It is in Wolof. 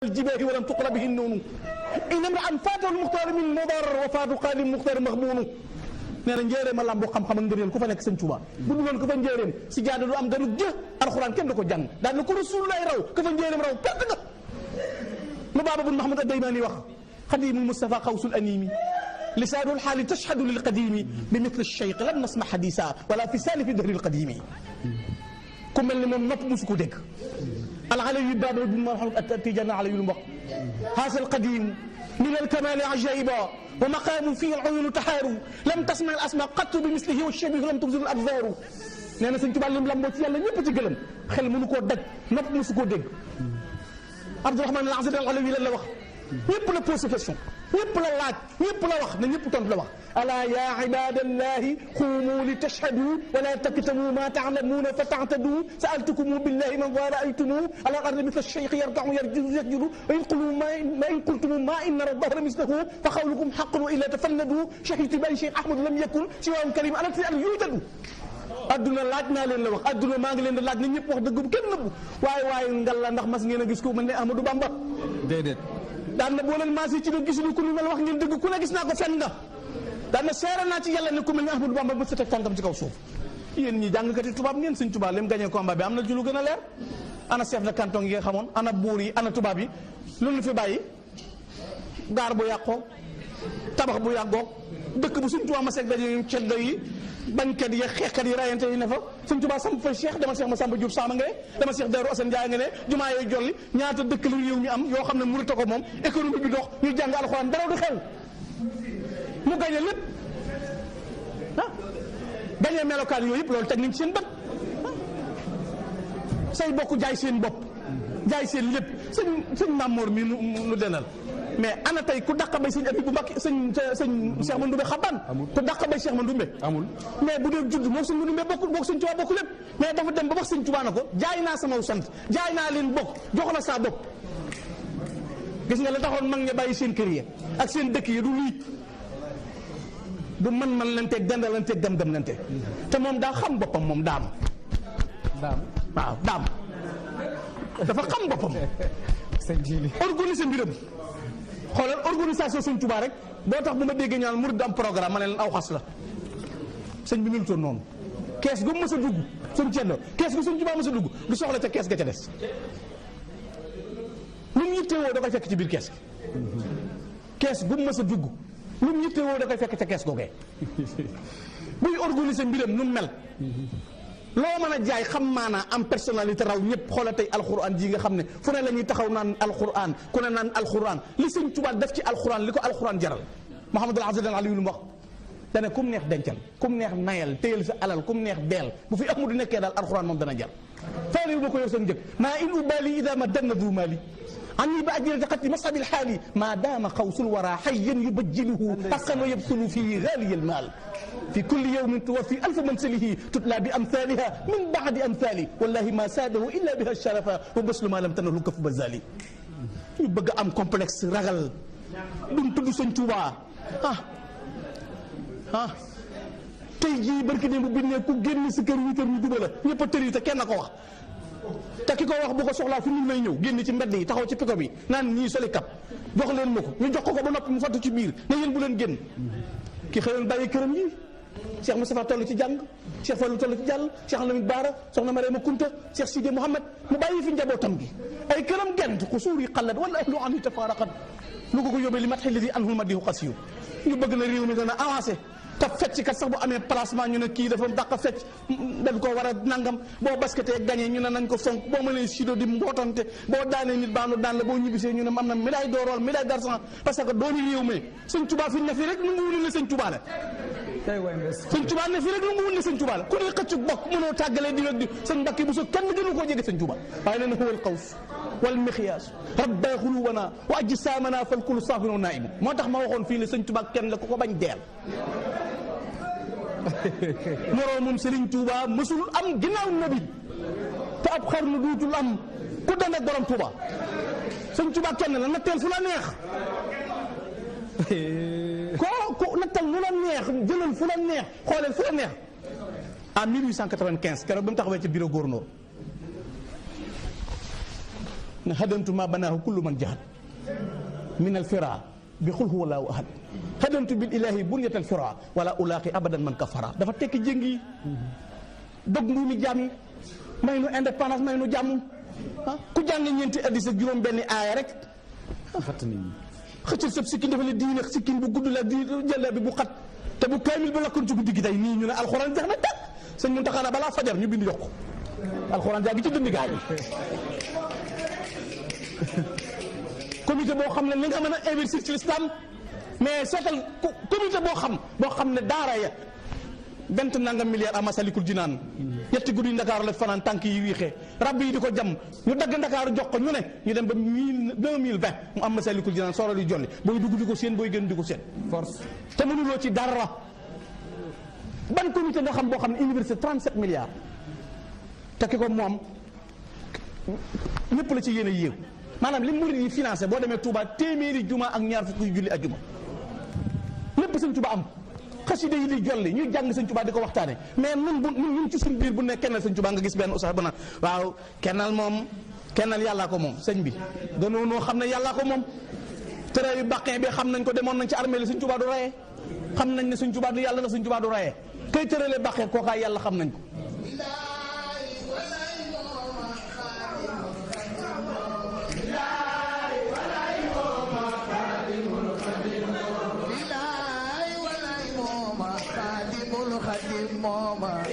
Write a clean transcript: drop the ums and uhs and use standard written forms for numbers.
الجباه ولم تقل به النون إن امرأ فاته المختار من مضر وفات قال المختار مغبون nee na njéeréem a làmbu xam-xam ak ngëneel ku fa nekk sëñ Tuubaa bu dul woon ku fa njéeréem si jaada du am ganu jë alxuraan kenn du ko jàng daal na ko Rasulullah raw ku fa njéeréem raw perte nga lu baaba bun Mahamad ad-Daymaani wax xadimul Mustafa xawsul animi lisaanul xaali tashhadu lil qadimi bi mithli cheikh lam nasma xadisa wala fi saani fi dahri lqadimi ku mel ni moom nopp musu ko dégg العلوي باب بن محمد التيجان علوي المبق هذا القديم من الكمال عجائبا ومقام فيه العيون تحار لم تسمع الاسماء قط بمثله والشبيه لم تبذل الابصار nee na Sëñ Tuubaa lim lamboo ci yàlla ñëpp ci gëlëm xel mënu koo daj nopp musu koo dégg Abdourahmane al Azadi al Alawi lan la wax ñëpp la posé question ñëpp la laaj ñëpp la wax na ñëpp tontu la wax ala ya ibadallahi qumu li tashhadu wala taktumu ma ta'lamuna fa ta'tadu sa'altukum billahi man ra'aytumu ala ardi mithla ash-shaykh yarka'u yasjudu wa in qulu ma in qultum ma inna rabbana mislahu fa qawlukum haqqun wa illa tafannadu shahidtu bi shaykh ahmad lam yakun siwa'un karim ala fi an yujadu adduna laaj naa leen la wax adduna maa ngi leen di laaj na ñëpp wax dëgg bu kenn nëbbu waaye ngal la ndax mas ngeen a gis ko mel ne Ahmadou Bamba déedéet daan na boo leen maas yi ci doon gisuñu ku ñu mel wax ngeen dëgg ku ne gis naa ko fenn nga daan na seere naa ci yàlla ne ku mel ne Ahmadou Bamba ba sa teg tànkam ci kaw suuf yéen ñi jàngkati tubaab ngeen Sëñ Tuubaa lim gagné combat bi am na ci lu gën a leer ana chef de canton yi nga xamoon ana buur yi ana tubaab yi loolu fi bàyyi gaar bu yàqoo tabax bu yàggoo dëkk bu Sëñ Tuubaa ma seeg daje ceddo yi bañkat yi xeexkat yi rayante yi ne fa Sëñ Tuubaa samp fa Cheikh dama Cheikh Massamba Diop Sama nga ne dama Cheikh Darou Assane Ndiaye nga ne jumaa yooyu jolli ñaata dëkk la réew mi am yoo xam ne murit ko moom économie bi dox ñu jàng alxuraan dara du xew mu gañe lépp ah gañe melokaan yooyu yëpp loolu teg nañ ci seen bët say bokk jaay seen bopp jaay seen lépp sëñ Mamour mi nu denal mais ana tey ku dàq bay sëñ Abib bu Mbàkke sëñ Cheikh Mandoumbe xaban ku dàq bay Cheikh Mandoumbe amul mais bu dee judd moom sëñ Mandoumbe bokkul bokk sëñ Tuubaa bokku lépp mais dafa dem ba wax sëñ Tuubaa na ko jaay naa sama sant jaay naa leen bokk jox la saa bopp gis nga la taxoon mag ña bàyyi seen kër yi ak seen dëkk yi du lii du man lanteeg dendalanteeg dem lante te moom daa xam boppam moom daam waaw daam dafa xam boppam organiser mbiram xoolal organisation Sëñ Tuubaa rek boo tax bu ma déggee ñaan murid am programme ma ne leen aw xas la sëñ bi melutoon noonu kees gu mës a dugg suñ ceddo kees gu Sëñ Tuubaa mës a dugg du soxla ca kees ga ca des lu mu yittewoo da koy fekk ci biir kees gi kees gu mës a dugg lu mu yittewoo da koy fekk ca kees googee buy organiser mbiram nu mel loo mën a jaay xam maanaa am personnalité raw ñëpp xoola tey alxuraan ji nga xam ne fu ne la ñuy taxaw naan alxuraan ku ne naan alxuraan li Sëñ Tuubaa def ci alxuraan li ko alxuraan jaral Muhammadul Aziz al Aliyu lu mu wax dane kum neex dencal kum neex nayal téyel sa alal kum neex deel bu fi Ahmadu nekkee daal alxuraan moom dana jar faale ma ko yow seen njëkk maa in ubali ida ma danna du mali anni ba ajjilati xatti masabil xaali maa daama xawsul wara xayyan yubajjiluhu xaqan wa yabsulu fii gaaliya almaal في كل يوم توفي ألف منسله تتلى بأمثالها من بعد أمثالي والله ما ساده إلا بها الشرفة وبسل ما لم تنه كف بزالي يبقى أم كومبلكس رغل دون تدو Sëñ Tuubaa tey jii barki démb bi ne ku génn si kër wi kër ñu duba la ñëpp a tëri te kenn ko wax te ki ko wax bu ko soxlaa fu ñu lay ñëw génn ci mbedd yi taxaw ci piko bi naan ñii soli kap jox leen ma ko ñu jox ko ba noppi mu fattu ci biir ne yéen bu leen génn ki xëyoon bàyyi këram yi Cheikh Moustapha toll ci jàng Cheikh Fallou toll ci jàll Cheikh Lamine Bara soxna Mariama Kunta Cheikh Sidi Mouhamed mu bàyyi fi njabootam gi ay këram gent xusuur yi xalat wala ahlu an tafaraqat lu ko yóbbee li mat xel di anhul madihu xasiyu ñu bëgg na réew mi dana avancé te fecc kat sax bu amee placement ñu ne kii dafa dàq fecc dañ ko war a nangam boo basketee gagné ñu ne nañ ko fonk boo mënee sido di mbootante boo daanee nit baanu daan la boo ñibbisee ñu ne am na médaille d'or wala médaille d'argent parce que doomi réew mi Sëñ Tuubaa fi ne fi rek nu ngi wul ne Sëñ Tuubaa la Sëñ Tuubaa ne fi rek nu ngi wul ne Sëñ Tuubaa la ku ne xëccu bokk mënoo tàggalee di rek di sëñ Mbàkke bu so kenn gënu koo jege Sëñ Tuubaa waaye nee na huwal qaws wal miqyaas rabbaa xuluwanaa wa ajsaamanaa fal kullu saafirun naa'im moo tax ma waxoon fii ne Sëñ Tuubaa kenn la ku ko bañ deel moroomum Serigne Touba mësul am ginnaaw nabi te ab xarnu duutul am ku dend ak borom Touba Sëñ Touba kenn la natteel fu la neex ko nattal lu la neex jëlal fu la neex xooleel fu la neex en 1895 keroog ba mu taxawee ci bureau gouverneur ne hadantu ma banaahu kullu man jahad min al fira bi xul huwa laahu ahad hadantu bil ilahi bunyatal fira wala ulaaqi abadan man kafara dafa tekki jéng yi dog mbuumi jaam yi may nu indépendance may nu jàmm ku jàng ñeenti addis ak juróom benn aaya rek xëccal sab sikkin dafa ne diine sikkin bu gudd la di jëlle bi bu xat te bu kaamil ba lakkoon ci guddi gi tey nii ñu ne alxuraan jeex na tàkk sëñ Muntaxa balaa fajar ñu bind yokku alxuraan jaa gi ci dënd gaa yi comité boo xam ne li nga mën a investir ci l'islam mais seetal comité boo xam ne daara ya 20 nangam milliards a Masalikul Jinaan ñetti guddi Ndakaaru la fanaan tànk yi wiixee rab yi di ko jam ñu dagg Ndakaaru jox ko ñu ne ñu dem ba 2020 mu am Masalikul Jinaan soro di jolli booy dugg di ko seen booy gën di ko seen force te mënuloo ci dara ban comité nga xam boo xam ne université 37 milliards te ki ko moom ñëpp la ci yéen a yéew maanaam li murid yi financé boo demee Touba téeméeri juma ak ñaar fukki julli ak juma lépp sëñ Touba am xasida yi di jolli ñuy jàng sëñ Touba di ko waxtaane mais ñun ci suñ biir bu ne kennal sëñ Touba nga gis benn ustaas bu naan waaw kennal yàllaa ko moom sëñ bi gënoo noo xam ne yàllaa ko moom tere yu baqee bi xam nañ ko demoon nañ ci armée li sëñ Touba du rayee xam nañ ne sëñ Touba du yàlla nga sëñ Touba du rayee kay tërale baqee kookaay yàlla xam nañ ko Mama